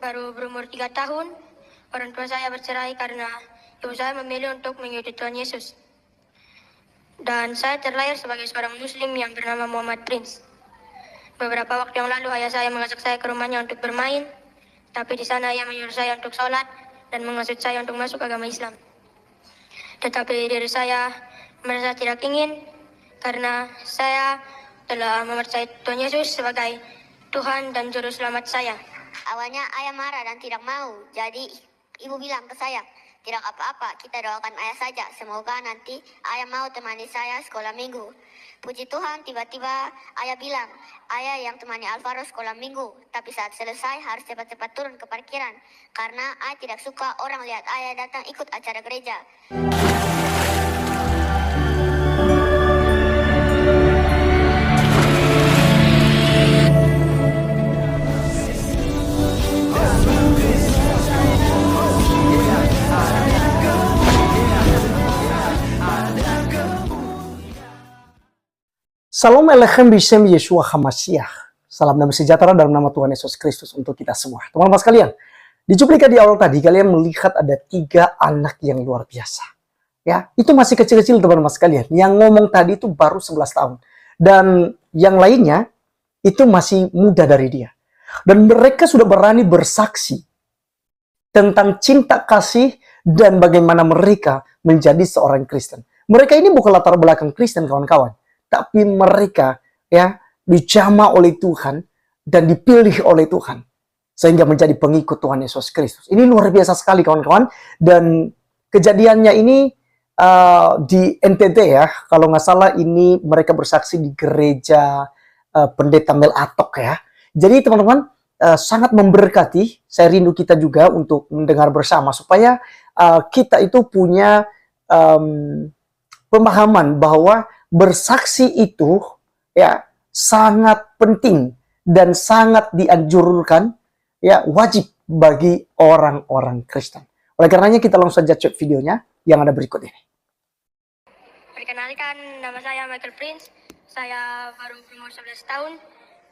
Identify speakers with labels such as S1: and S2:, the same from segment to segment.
S1: baru berumur 3 tahun, orang tua saya bercerai karena ibu saya memilih untuk mengikuti Tuhan Yesus. Dan saya terlahir sebagai seorang muslim yang bernama Muhammad Prince. Beberapa waktu yang lalu ayah saya mengajak saya ke rumahnya untuk bermain, tapi di sana ia menyuruh saya untuk sholat dan mengasut saya untuk masuk agama Islam. Tetapi diri saya merasa tidak ingin karena saya telah mempercayai Tuhan Yesus sebagai Tuhan dan Juru Selamat saya.
S2: Awalnya ayah marah dan tidak mau, jadi ibu bilang ke saya, tidak apa-apa, kita doakan ayah saja, semoga nanti ayah mau temani saya sekolah minggu. Puji Tuhan, tiba-tiba ayah bilang, ayah yang temani Alvaro sekolah minggu, tapi saat selesai harus cepat-cepat turun ke parkiran, karena ayah tidak suka orang lihat ayah datang ikut acara gereja.
S3: Salam Alechem Bishem Yeshua HaMashiach. Salam damai sejahtera dalam nama Tuhan Yesus Kristus untuk kita semua. Teman-teman sekalian, di cuplikan di awal tadi kalian melihat ada 3 anak yang luar biasa. Ya, itu masih kecil-kecil teman-teman sekalian. Yang ngomong tadi itu baru 11 tahun. Dan yang lainnya itu masih muda dari dia. Dan mereka sudah berani bersaksi tentang cinta kasih dan bagaimana mereka menjadi seorang Kristen. Mereka ini bukan latar belakang Kristen, kawan-kawan. Tapi mereka ya dijamah oleh Tuhan dan dipilih oleh Tuhan sehingga menjadi pengikut Tuhan Yesus Kristus. Ini luar biasa sekali kawan-kawan. Dan kejadiannya ini di NTT ya, kalau nggak salah ini mereka bersaksi di gereja Pendeta Mel Atok ya. Jadi teman-teman sangat memberkati. Saya rindu kita juga untuk mendengar bersama supaya kita itu punya pemahaman bahwa bersaksi itu ya sangat penting dan sangat dianjurkan, ya wajib bagi orang-orang Kristen. Oleh karenanya kita langsung saja cek videonya yang ada berikut ini.
S1: Perkenalkan, nama saya Michael Prince. Saya baru berumur 11 tahun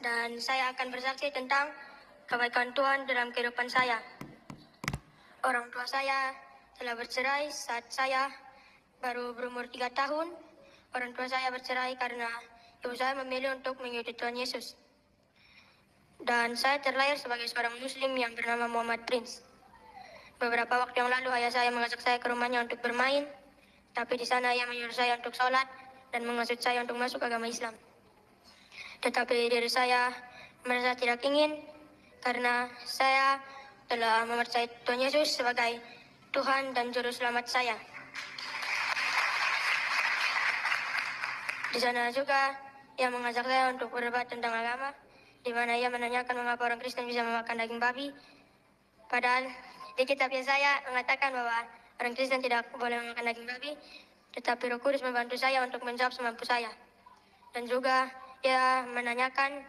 S1: dan saya akan bersaksi tentang kebaikan Tuhan dalam kehidupan saya. Orang tua saya telah bercerai saat saya baru berumur 3 tahun. Orang tua saya bercerai karena ibu saya memilih untuk mengikuti Tuhan Yesus. Dan saya terlahir sebagai seorang muslim yang bernama Muhammad Prince. Beberapa waktu yang lalu ayah saya mengajak saya ke rumahnya untuk bermain, tapi di sana ia menyuruh saya untuk sholat dan mengasut saya untuk masuk agama Islam. Tetapi diri saya merasa tidak ingin karena saya telah mempercayai Tuhan Yesus sebagai Tuhan dan Juru Selamat saya. Di sana juga ia mengajak saya untuk berdebat tentang agama, di mana ia menanyakan mengapa orang Kristen bisa memakan daging babi. Padahal di kitab Yesaya mengatakan bahwa orang Kristen tidak boleh memakan daging babi, tetapi Roh Kudus membantu saya untuk menjawab semampu saya. Dan juga ia menanyakan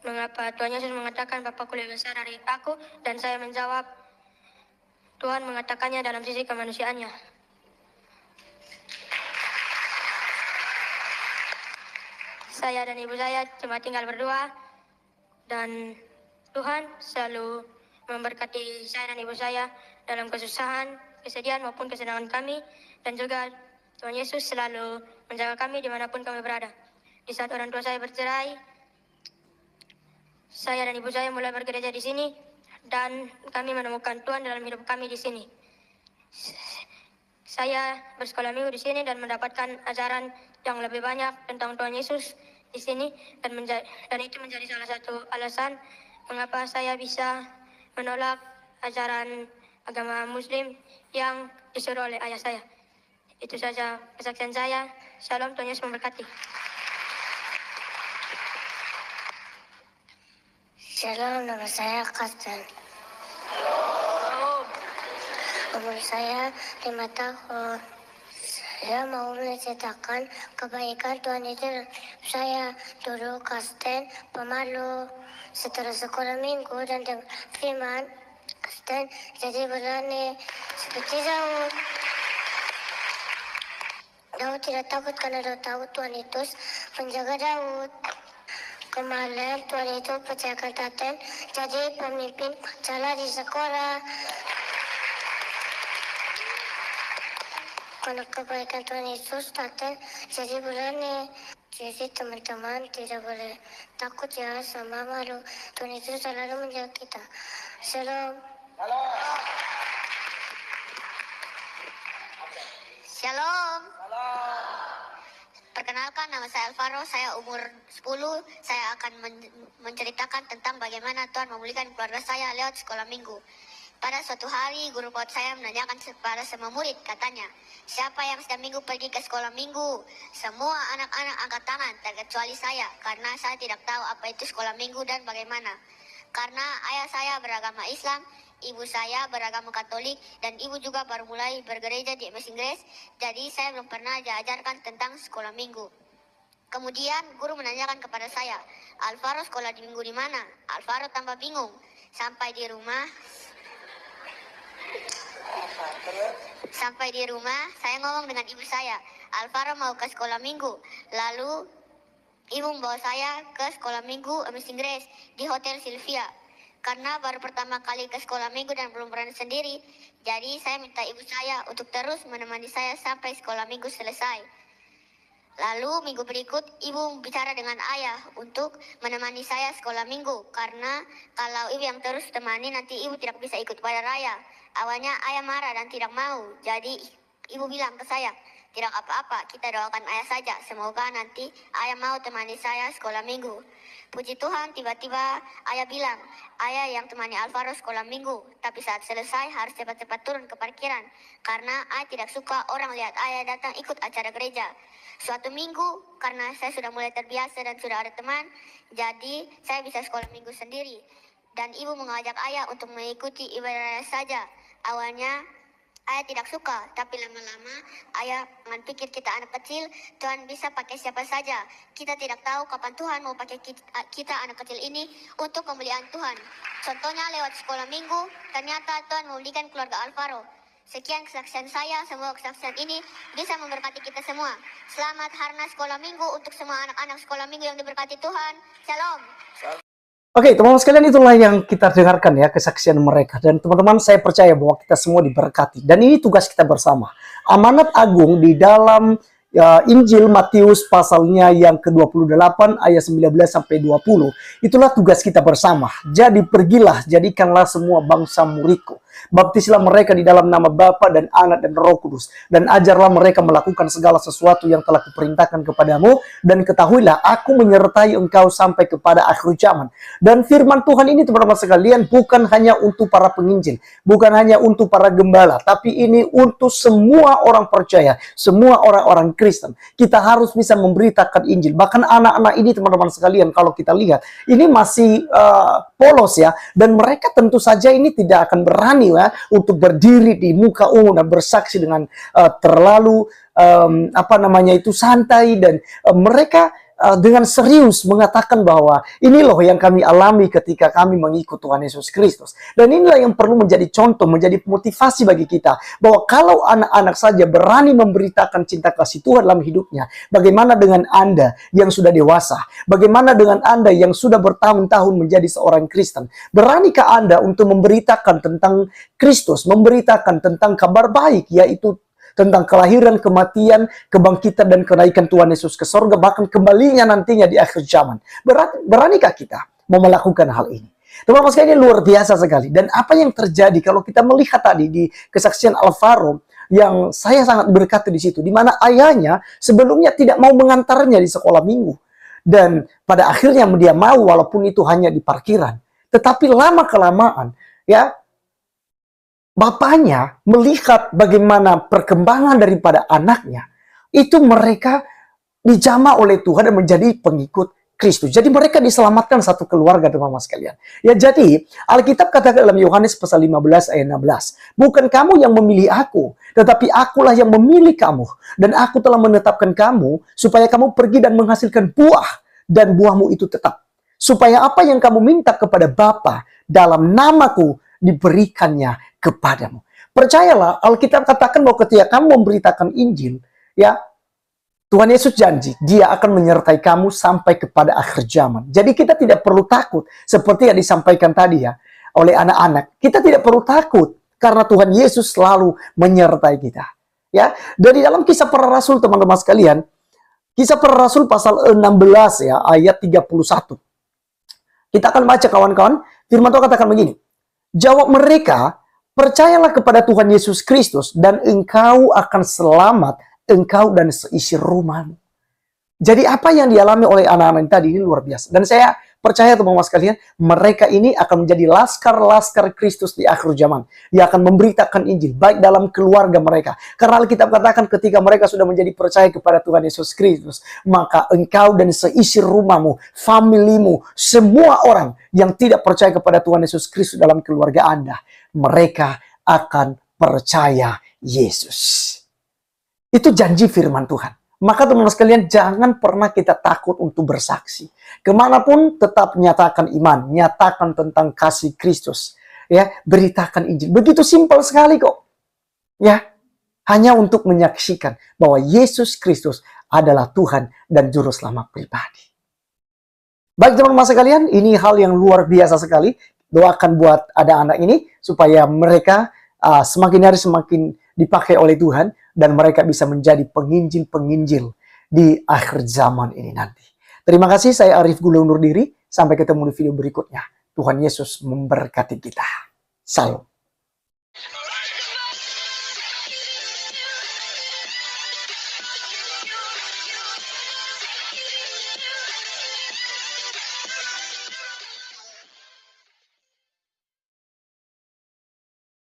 S1: mengapa Tuhan Yesus mengatakan Bapakku lebih besar dari aku, dan saya menjawab Tuhan mengatakannya dalam sisi kemanusiaannya. Saya dan ibu saya cuma tinggal berdua, dan Tuhan selalu memberkati saya dan ibu saya dalam kesusahan, kesedihan maupun kesenangan kami, dan juga Tuhan Yesus selalu menjaga kami dimanapun kami berada. Di saat orang tua saya bercerai, saya dan ibu saya mulai bergereja di sini, dan kami menemukan Tuhan dalam hidup kami di sini. Saya bersekolah minggu di sini dan mendapatkan ajaran yang lebih banyak tentang Tuhan Yesus di sini, dan itu menjadi salah satu alasan mengapa saya bisa menolak ajaran agama Muslim yang disuruh oleh ayah saya. Itu saja kesaksian saya. Shalom, Tuhan Yesus memberkati.
S2: Shalom, nama saya Kastan. Umur saya 5 tahun. Saya mau menceritakan kebaikan Tuhan itu. Saya dulu Kristen, pemalu. Setelah sekolah minggu dan dengar firman Kristen, jadi berani seperti Daud. Daud tidak takut karena Daud tahu Tuhan Yesus menjaga Daud.
S1: Kemarin Tuhan itu percayakan Taten jadi pemimpin acara di sekolah. Karena kebaikan Tuhan Yesus, Taten jadi berani. Jadi teman-teman tidak boleh takut ya sama malu. Tuhan Yesus selalu menjaga kita. Shalom.
S2: Shalom. Perkenalkan, nama saya Alvaro, saya umur 10. Saya akan menceritakan tentang bagaimana Tuhan memulihkan keluarga saya lewat sekolah minggu. Pada suatu hari, guru PAUD saya menanyakan kepada semua murid, katanya, siapa yang setiap minggu pergi ke sekolah minggu? Semua anak-anak angkat tangan, terkecuali saya, karena saya tidak tahu apa itu sekolah minggu dan bagaimana. Karena ayah saya beragama Islam, ibu saya beragama Katolik, dan ibu juga baru mulai bergereja di MS Inggris, jadi saya belum pernah diajarkan tentang sekolah minggu. Kemudian guru menanyakan kepada saya, Alvaro sekolah di minggu di mana? Alvaro tambah bingung. Sampai di rumah, saya ngomong dengan ibu saya, Alvaro mau ke sekolah minggu. Lalu ibu membawa saya ke sekolah minggu MS Inggris di Hotel Sylvia. Karena baru pertama kali ke sekolah minggu dan belum pernah sendiri, jadi saya minta ibu saya untuk terus menemani saya sampai sekolah minggu selesai. Lalu minggu berikut ibu bicara dengan ayah untuk menemani saya sekolah minggu, karena kalau ibu yang terus temani nanti ibu tidak bisa ikut pada raya. Awalnya ayah marah dan tidak mau, jadi ibu bilang ke saya, tidak apa-apa, kita doakan ayah saja, semoga nanti ayah mau temani saya sekolah minggu. Puji Tuhan, tiba-tiba ayah bilang, ayah yang temani Alvaro sekolah minggu, tapi saat selesai harus cepat-cepat turun ke parkiran, karena ayah tidak suka orang lihat ayah datang ikut acara gereja. Suatu minggu, karena saya sudah mulai terbiasa dan sudah ada teman, jadi saya bisa sekolah minggu sendiri. Dan ibu mengajak ayah untuk mengikuti ibadah saja. Awalnya ayah tidak suka, tapi lama-lama ayah dengan pikir kita anak kecil, Tuhan bisa pakai siapa saja. Kita tidak tahu kapan Tuhan mau pakai kita anak kecil ini untuk kemuliaan Tuhan. Contohnya lewat sekolah minggu, ternyata Tuhan memulihkan keluarga Alvaro. Sekian kesaksian saya, semoga kesaksian ini bisa memberkati kita semua. Selamat Harna Sekolah Minggu untuk semua anak-anak sekolah minggu yang diberkati Tuhan. Shalom.
S3: Oke, teman-teman sekalian, itulah yang kita dengarkan ya, kesaksian mereka. Dan teman-teman, saya percaya bahwa kita semua diberkati. Dan ini tugas kita bersama. Amanat agung di dalam Injil Matius pasalnya yang ke-28 ayat 19 sampai 20. Itulah tugas kita bersama. Jadi pergilah, jadikanlah semua bangsa muridku. Baptislah mereka di dalam nama Bapa dan Anak dan Roh Kudus, dan ajarlah mereka melakukan segala sesuatu yang telah kuperintahkan kepadamu, dan ketahuilah aku menyertai engkau sampai kepada akhir zaman. Dan firman Tuhan ini, teman-teman sekalian, bukan hanya untuk para penginjil, bukan hanya untuk para gembala, tapi ini untuk semua orang percaya, semua orang-orang Kristen. Kita harus bisa memberitakan Injil. Bahkan anak-anak ini, teman-teman sekalian, kalau kita lihat, ini masih polos ya, dan mereka tentu saja ini tidak akan berani ya, untuk berdiri di muka umum dan bersaksi dengan terlalu santai, dan mereka dengan serius mengatakan bahwa ini loh yang kami alami ketika kami mengikut Tuhan Yesus Kristus. Dan inilah yang perlu menjadi contoh, menjadi motivasi bagi kita, bahwa kalau anak-anak saja berani memberitakan cinta kasih Tuhan dalam hidupnya, bagaimana dengan Anda yang sudah dewasa? Bagaimana dengan Anda yang sudah bertahun-tahun menjadi seorang Kristen? Beranikah Anda untuk memberitakan tentang Kristus, memberitakan tentang kabar baik, yaitu tentang kelahiran, kematian, kebangkitan, dan kenaikan Tuhan Yesus ke sorga, bahkan kembalinya nantinya di akhir zaman? Beranikah kita mau melakukan hal ini? Teman-teman sekalian, ini luar biasa sekali. Dan apa yang terjadi kalau kita melihat tadi di kesaksian Alvaro, yang saya sangat berkati di situ, di mana ayahnya sebelumnya tidak mau mengantarnya di sekolah minggu, dan pada akhirnya dia mau, walaupun itu hanya di parkiran. Tetapi lama-kelamaan ya, bapaknya melihat bagaimana perkembangan daripada anaknya, itu mereka dijamah oleh Tuhan dan menjadi pengikut Kristus. Jadi mereka diselamatkan satu keluarga, teman-teman sekalian. Ya, jadi Alkitab katakan dalam Yohanes pasal 15 ayat 16, bukan kamu yang memilih aku, tetapi akulah yang memilih kamu, dan aku telah menetapkan kamu supaya kamu pergi dan menghasilkan buah, dan buahmu itu tetap, supaya apa yang kamu minta kepada Bapa dalam namaku diberikannya kepadamu. Percayalah, Alkitab katakan bahwa ketika kamu memberitakan Injil, ya, Tuhan Yesus janji, Dia akan menyertai kamu sampai kepada akhir zaman. Jadi kita tidak perlu takut, seperti yang disampaikan tadi ya, oleh anak-anak. Kita tidak perlu takut, karena Tuhan Yesus selalu menyertai kita. Ya, dari dalam Kisah Para Rasul, teman-teman sekalian, Kisah Para Rasul pasal 16 ya, ayat 31. Kita akan baca kawan-kawan, firman Tuhan katakan begini. Jawab mereka, percayalah kepada Tuhan Yesus Kristus dan engkau akan selamat, engkau dan seisi rumahmu. Jadi apa yang dialami oleh anak-anak tadi ini luar biasa. Dan saya percaya teman-teman sekalian, mereka ini akan menjadi laskar-laskar Kristus di akhir zaman. Dia akan memberitakan Injil, baik dalam keluarga mereka. Karena Alkitab katakan ketika mereka sudah menjadi percaya kepada Tuhan Yesus Kristus, maka engkau dan seisi rumahmu, familimu, semua orang yang tidak percaya kepada Tuhan Yesus Kristus dalam keluarga Anda, mereka akan percaya Yesus. Itu janji firman Tuhan. Maka teman-teman sekalian, jangan pernah kita takut untuk bersaksi. Kemanapun tetap nyatakan iman, nyatakan tentang kasih Kristus. Ya, beritakan Injil. Begitu simpel sekali kok. Ya, hanya untuk menyaksikan bahwa Yesus Kristus adalah Tuhan dan Juru Selamat pribadi. Baik teman-teman sekalian, ini hal yang luar biasa sekali. Doakan buat anak-anak ini supaya mereka semakin hari semakin dipakai oleh Tuhan dan mereka bisa menjadi penginjil-penginjil di akhir zaman ini nanti. Terima kasih, saya Arif Gula undur diri. Sampai ketemu di video berikutnya. Tuhan Yesus memberkati kita. Salam.